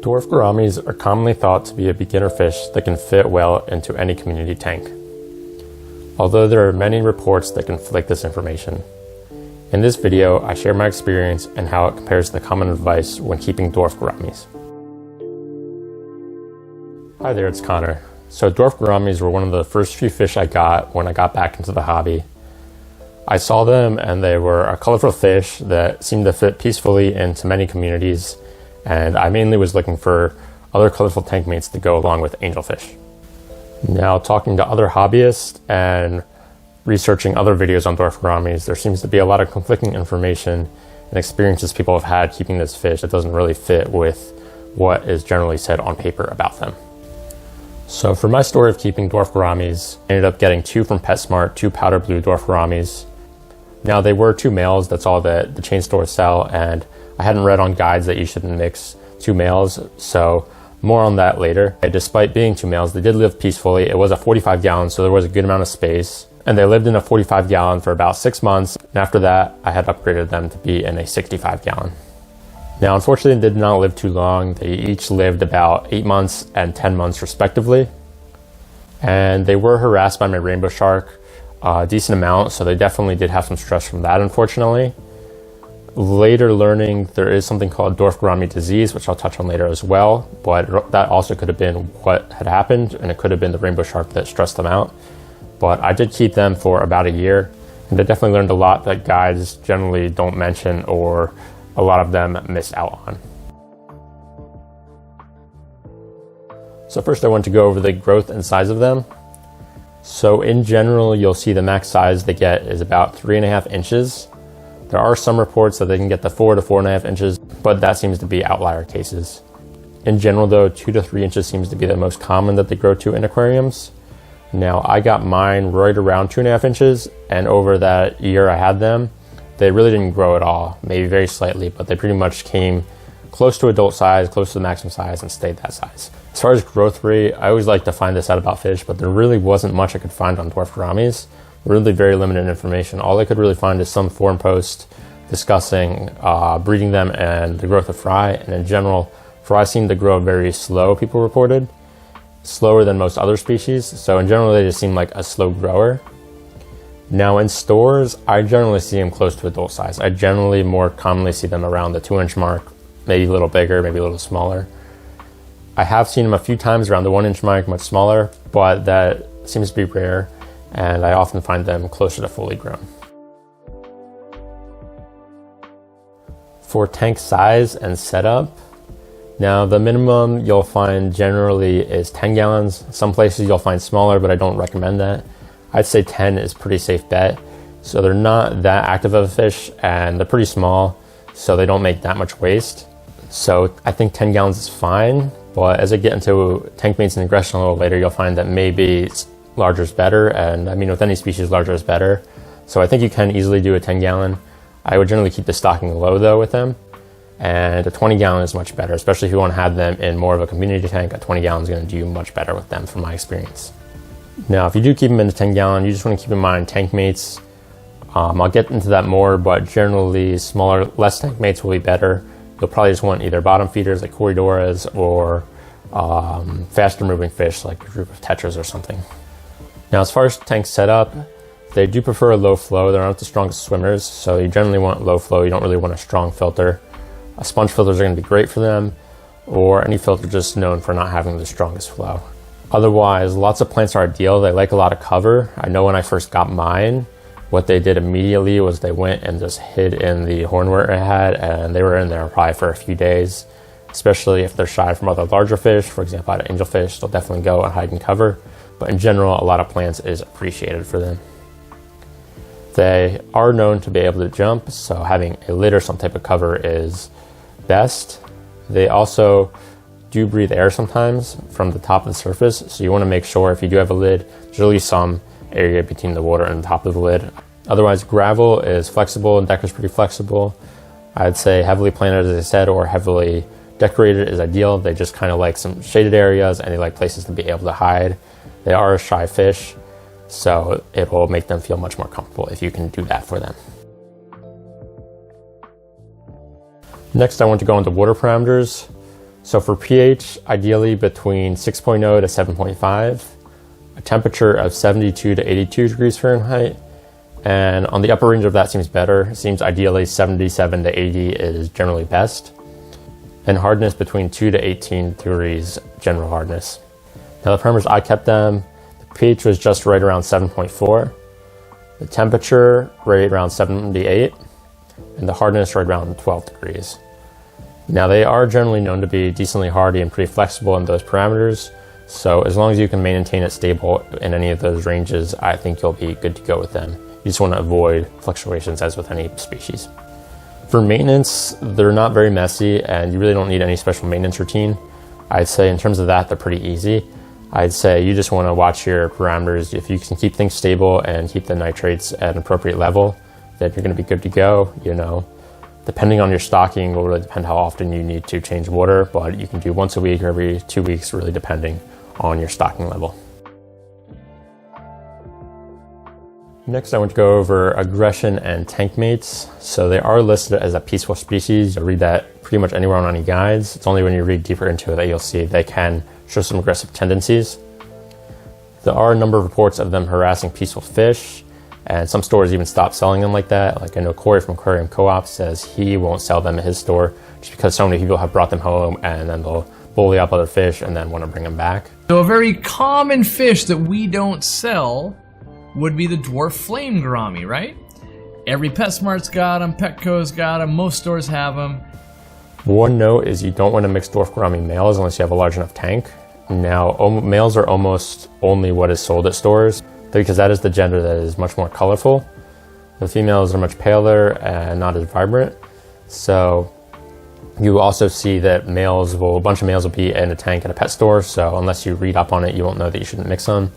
Dwarf gouramis are commonly thought to be a beginner fish that can fit well into any community tank, although there are many reports that conflict this information. In this video, I share my experience and how it compares to the common advice when keeping dwarf gouramis. Hi there, it's Connor. So dwarf gouramis were one of the first few fish I got when I got back into the hobby. I saw them and they were a colorful fish that seemed to fit peacefully into many communities, and I mainly was looking for other colorful tank mates to go along with angelfish. Now, talking to other hobbyists and researching other videos on dwarf gouramis, there seems to be a lot of conflicting information and experiences people have had keeping this fish that doesn't really fit with what is generally said on paper about them. So for my story of keeping dwarf gouramis, I ended up getting two from Petsmart, two powder blue dwarf gouramis. Now they were two males, that's all that the chain stores sell, and I hadn't read on guides that you shouldn't mix two males, so more on that later. Despite being two males, they did live peacefully. It was a 45 gallon, so there was a good amount of space, and they lived in a 45 gallon for about 6 months, and after that I had upgraded them to be in a 65 gallon. Now unfortunately they did not live too long. They each lived about 8 months and 10 months respectively, and they were harassed by my rainbow shark a decent amount, so they definitely did have some stress from that, unfortunately. Later learning there is something called Dwarf Gourami disease, which I'll touch on later as well, but that also could have been what had happened, and it could have been the rainbow shark that stressed them out. But I did keep them for about a year, and I definitely learned a lot that guides generally don't mention or a lot of them miss out on. So first I want to go over the growth and size of them. So in general, you'll see the max size they get is about 3.5 inches. There are some reports that they can get to 4 to 4.5 inches, but that seems to be outlier cases. In general though, 2 to 3 inches seems to be the most common that they grow to in aquariums. Now I got mine right around 2.5 inches, and over that year I had them, they really didn't grow at all, maybe very slightly, but they pretty much came close to adult size, close to the maximum size, and stayed that size. As far as growth rate, I always like to find this out about fish, but there really wasn't much I could find on dwarf gouramis. Really very limited information. All I could really find is some forum posts discussing breeding them and the growth of fry, and in general, fry seemed to grow very slow, people reported. Slower than most other species, so in general they just seem like a slow grower. Now in stores, I generally see them close to adult size. I generally more commonly see them around the 2-inch mark, maybe a little bigger, maybe a little smaller. I have seen them a few times around the 1-inch mark, much smaller, but that seems to be rare, and I often find them closer to fully grown. For tank size and setup, now the minimum you'll find generally is 10 gallons. Some places you'll find smaller, but I don't recommend that. I'd say 10 is a pretty safe bet. So they're not that active of a fish, and they're pretty small, so they don't make that much waste. So I think 10 gallons is fine, but as I get into tank mates and aggression a little later, you'll find that maybe larger is better, and I mean with any species larger is better. So I think you can easily do a 10 gallon. I would generally keep the stocking low though with them, and a 20 gallon is much better, especially if you want to have them in more of a community tank. A 20 gallon is going to do much better with them from my experience. Now if you do keep them in a 10 gallon, you just want to keep in mind tank mates. I'll get into that more, but generally smaller, less tank mates will be better. You'll probably just want either bottom feeders like corridoras or faster moving fish like a group of tetras or something. Now as far as tank setup, they do prefer a low flow. They're not the strongest swimmers, so you generally want low flow. You don't really want a strong filter. Sponge filters are going to be great for them, or any filter just known for not having the strongest flow. Otherwise, lots of plants are ideal. They like a lot of cover. I know when I first got mine, what they did immediately was they went and just hid in the hornwort I had, and they were in there probably for a few days, especially if they're shy from other larger fish. For example, I had angelfish, they'll definitely go and hide in cover, but in general, a lot of plants is appreciated for them. They are known to be able to jump, so having a lid or some type of cover is best. They also do breathe air sometimes from the top of the surface, so you want to make sure if you do have a lid, there's at least some area between the water and the top of the lid. Otherwise, gravel is flexible and deck is pretty flexible. I'd say heavily planted, as I said, or heavily decorated is ideal. They just kind of like some shaded areas, and they like places to be able to hide. They are a shy fish, so it will make them feel much more comfortable if you can do that for them. Next, I want to go into water parameters. So for pH, ideally between 6.0 to 7.5, a temperature of 72 to 82 degrees Fahrenheit, and on the upper range of that seems better. It seems ideally 77 to 80 is generally best, and hardness between 2 to 18 degrees general hardness. Now the parameters I kept them, the pH was just right around 7.4, the temperature right around 78, and the hardness right around 12 degrees. Now they are generally known to be decently hardy and pretty flexible in those parameters, so as long as you can maintain it stable in any of those ranges, I think you'll be good to go with them. You just want to avoid fluctuations as with any species. For maintenance, they're not very messy and you really don't need any special maintenance routine. I'd say in terms of that, they're pretty easy. I'd say you just want to watch your parameters. If you can keep things stable and keep the nitrates at an appropriate level, then you're going to be good to go. You know, depending on your stocking will really depend how often you need to change water, but you can do once a week or every 2 weeks, really depending on your stocking level. Next, I want to go over aggression and tank mates. So they are listed as a peaceful species. You'll read that pretty much anywhere on any guides. It's only when you read deeper into it that you'll see they can show some aggressive tendencies. There are a number of reports of them harassing peaceful fish, and some stores even stop selling them like that. Like I know Corey from Aquarium Co-op says he won't sell them at his store just because so many people have brought them home and then they'll bully up other fish and then want to bring them back. So a very common fish that we don't sell would be the dwarf flame gourami, right? Every PetSmart's got them, Petco's got them, most stores have them. One note is you don't want to mix dwarf gourami males unless you have a large enough tank. Now, males are almost only what is sold at stores because that is the gender that is much more colorful. The females are much paler and not as vibrant. So you also see that a bunch of males will be in a tank at a pet store. So unless you read up on it, you won't know that you shouldn't mix them.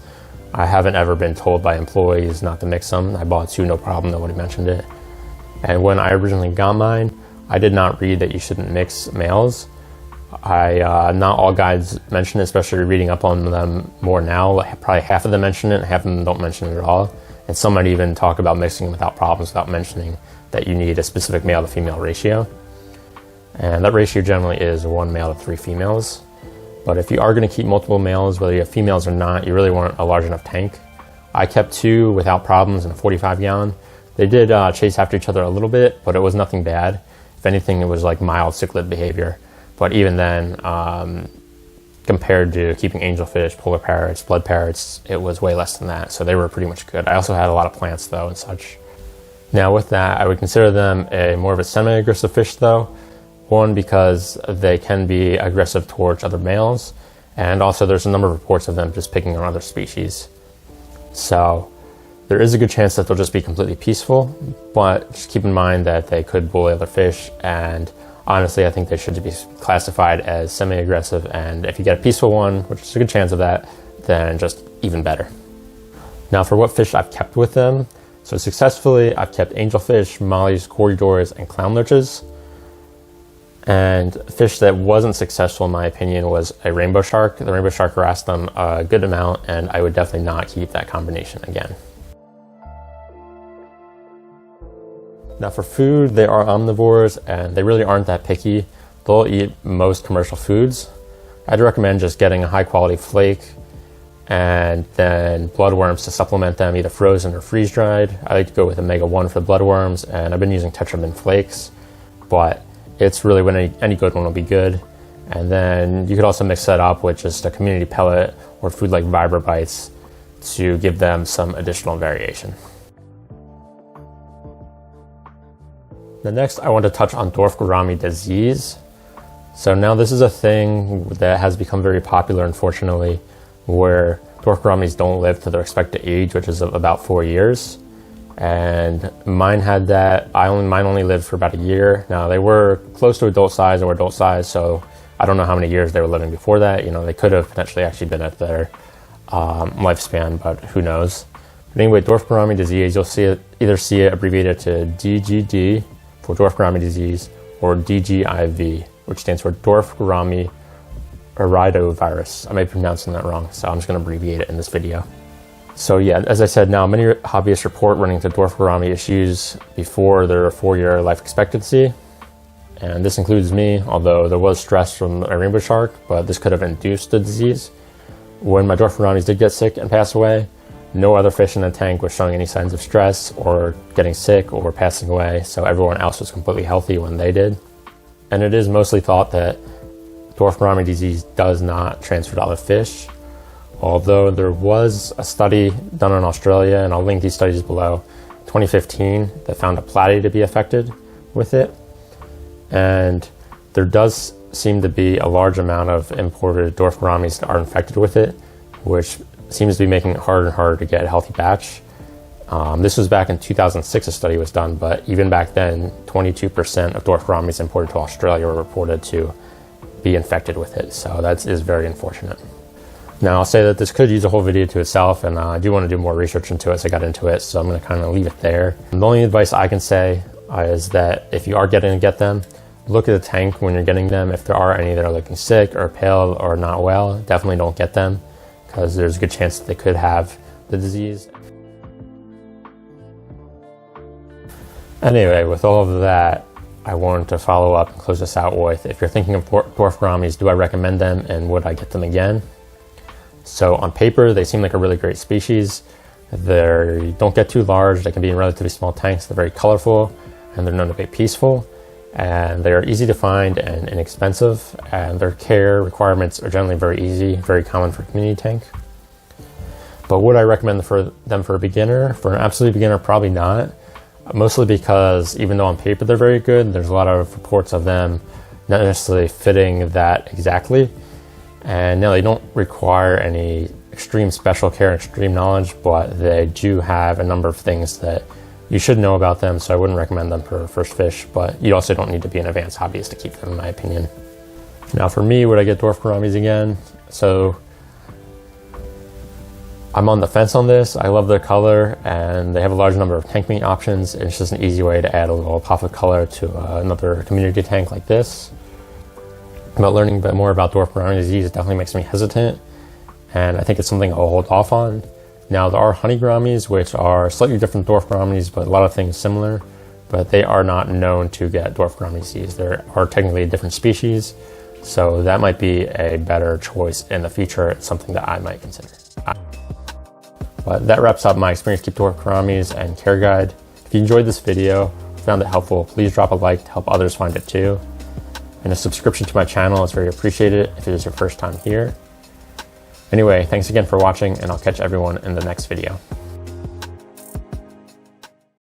I haven't ever been told by employees not to mix them. I bought 2, no problem, nobody mentioned it. And when I originally got mine, I did not read that you shouldn't mix males. Not all guides mention it, especially reading up on them more now. Probably half of them mention it, half of them don't mention it at all. And some might even talk about mixing without problems without mentioning that you need a specific male to female ratio. And that ratio generally is 1 male to 3 females. But if you are going to keep multiple males, whether you have females or not, you really want a large enough tank. I kept 2 without problems in a 45 gallon. They did chase after each other a little bit, but it was nothing bad. If anything, it was like mild cichlid behavior. But even then, compared to keeping angelfish, polar parrots, blood parrots, it was way less than that. So they were pretty much good. I also had a lot of plants though and such. Now with that, I would consider them more of a semi-aggressive fish though. One, because they can be aggressive towards other males, and also there's a number of reports of them just picking on other species. So there is a good chance that they'll just be completely peaceful, but just keep in mind that they could bully other fish, and honestly I think they should be classified as semi-aggressive, and if you get a peaceful one, which is a good chance of that, then just even better. Now for what fish I've kept with them, so successfully I've kept angelfish, mollies, corridors, and clown lurches. And fish that wasn't successful in my opinion was a rainbow shark. The rainbow shark harassed them a good amount, and I would definitely not keep that combination again. Now for food, they are omnivores and they really aren't that picky. They'll eat most commercial foods. I'd recommend just getting a high quality flake and then bloodworms to supplement them, either frozen or freeze dried. I like to go with omega-1 for the bloodworms, and I've been using tetramin flakes, but it's really when any good one will be good. And then you could also mix that up with just a community pellet or food like Vibra Bites to give them some additional variation. The next, I want to touch on Dwarf Gourami disease. So now this is a thing that has become very popular, unfortunately, where Dwarf Gouramis don't live to their expected age, which is about 4 years. And mine had that. Mine only lived for about a year. Now they were close to adult size or adult size, so I don't know how many years they were living before that. You know, they could have potentially actually been at their lifespan, but who knows. But anyway, Dwarf Gourami disease, you'll either see it abbreviated to DGD for Dwarf Gourami disease, or DGIV, which stands for Dwarf Gourami iridovirus. I may be pronouncing that wrong, so I'm just going to abbreviate it in this video. So yeah, as I said, now many hobbyists report running into Dwarf Gourami issues before their 4-year life expectancy. and this includes me, although there was stress from a rainbow shark, but this could have induced the disease. When my Dwarf Gouramis did get sick and pass away, no other fish in the tank was showing any signs of stress or getting sick or passing away, so everyone else was completely healthy when they did. And it is mostly thought that Dwarf Gourami disease does not transfer to other fish, although there was a study done in Australia, and I'll link these studies below, 2015, that found a platy to be affected with it. And there does seem to be a large amount of imported Dwarf Gouramis that are infected with it, which seems to be making it harder and harder to get a healthy batch. This was back in 2006 a study was done, but even back then, 22% of Dwarf Gouramis imported to Australia were reported to be infected with it. So that is very unfortunate. Now I'll say that this could use a whole video to itself, and I do want to do more research into it, so I got into it, so I'm going to kind of leave it there. And the only advice I can say is that if you are getting to get them, look at the tank when you're getting them. If there are any that are looking sick or pale or not well, definitely don't get them, because there's a good chance that they could have the disease. Anyway, with all of that, I wanted to follow up and close this out with, if you're thinking of Dwarf Gouramis, do I recommend them and would I get them again? So on paper, they seem like a really great species. They don't get too large, they can be in relatively small tanks, they're very colorful, and they're known to be peaceful. And they are easy to find and inexpensive, and their care requirements are generally very easy, very common for a community tank. But would I recommend them for a beginner? For an absolute beginner, probably not. Mostly because even though on paper they're very good, there's a lot of reports of them not necessarily fitting that exactly. And no, they don't require any extreme special care and extreme knowledge, but they do have a number of things that you should know about them, so I wouldn't recommend them for first fish, but you also don't need to be an advanced hobbyist to keep them, in my opinion. Now for me, would I get Dwarf Gouramis again? So I'm on the fence on this. I love their color, and they have a large number of tank meat options. It's just an easy way to add a little pop of color to another community tank like this. But learning a bit more about Dwarf Gourami disease definitely makes me hesitant, and I think it's something I'll hold off on. Now there are honey gouramis, which are slightly different Dwarf Gouramis, but a lot of things similar, but they are not known to get Dwarf Gourami disease. They are technically a different species, so that might be a better choice in the future. It's something that I might consider. But that wraps up my experience keep Dwarf Gouramis and care guide. If you enjoyed this video, found it helpful, please drop a like to help others find it too. And a subscription to my channel is very appreciated if it is your first time here. Anyway, thanks again for watching, and I'll catch everyone in the next video.